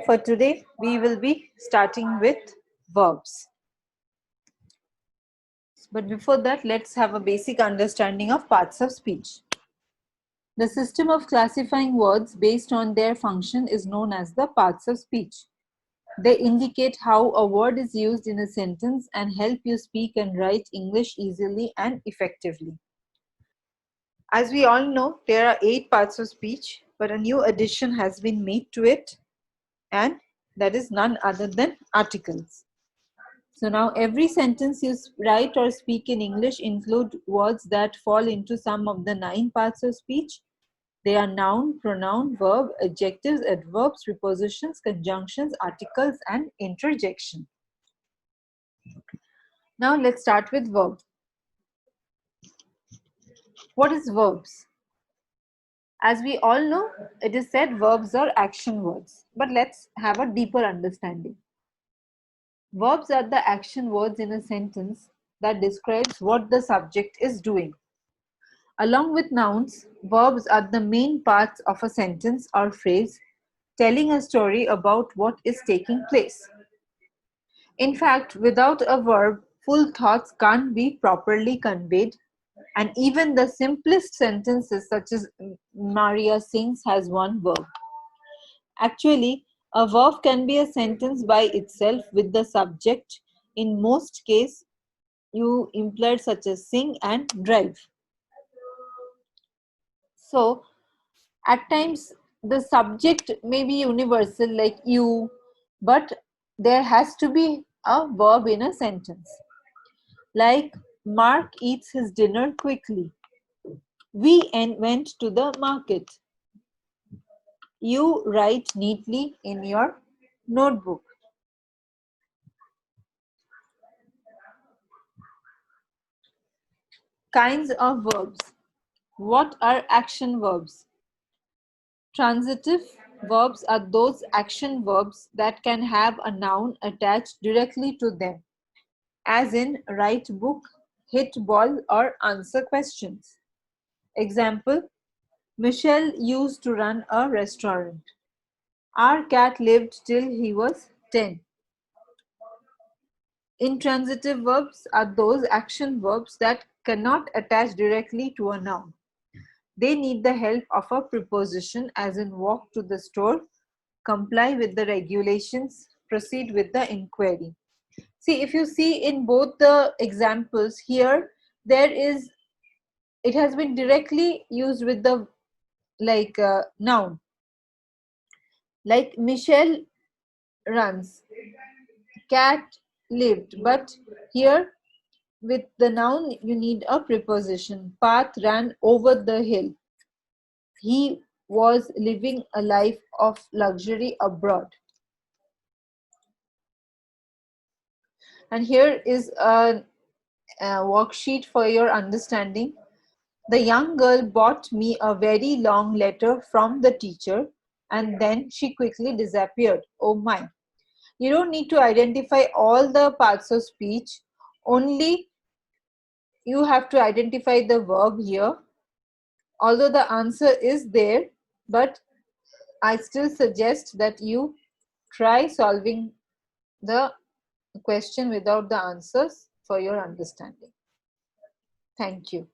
For today, we will be starting with verbs. But before that, let's have a basic understanding of parts of speech. The system of classifying words based on their function is known as the parts of speech. They indicate how a word is used in a sentence and help you speak and write English easily and effectively. As we all know, there are 8 parts of speech, but a new addition has been made to it, and that is none other than articles. So now every sentence you write or speak in English include words that fall into some of the 9 parts of speech. They are noun, pronoun, verb, adjectives, adverbs, prepositions, conjunctions, articles, and interjection. Now let's start with verb. What is verbs? As we all know, it is said verbs are action words. But let's have a deeper understanding. Verbs are the action words in a sentence that describes what the subject is doing. Along with nouns, verbs are the main parts of a sentence or phrase telling a story about what is taking place. In fact, without a verb, full thoughts can't be properly conveyed, and even the simplest sentences, such as Maria sings, has one verb. Actually, a verb can be a sentence by itself with the subject. In most cases, you implied such as sing and drive. So, at times the subject may be universal like you, but there has to be a verb in a sentence. Like Mark eats his dinner quickly. We went to the market. You write neatly in your notebook. Kinds of verbs. What are action verbs? Transitive verbs are those action verbs that can have a noun attached directly to them, as in write book, hit ball, or answer questions. Example, Michelle used to run a restaurant. Our cat lived till he was 10. Intransitive verbs are those action verbs that cannot attach directly to a noun. They need the help of a preposition, as in walk to the store, comply with the regulations, proceed with the inquiry. See, if you see in both the examples here, it has been directly used with the noun. Like Michelle runs, cat lived, but here with the noun you need a preposition. Path ran over the hill. He was living a life of luxury abroad. And here is a worksheet for your understanding. The young girl brought me a very long letter from the teacher, and then she quickly disappeared. Oh my. You don't need to identify all the parts of speech, only you have to identify the verb here. Although the answer is there, but I still suggest that you try solving the question without the answers for your understanding. Thank you.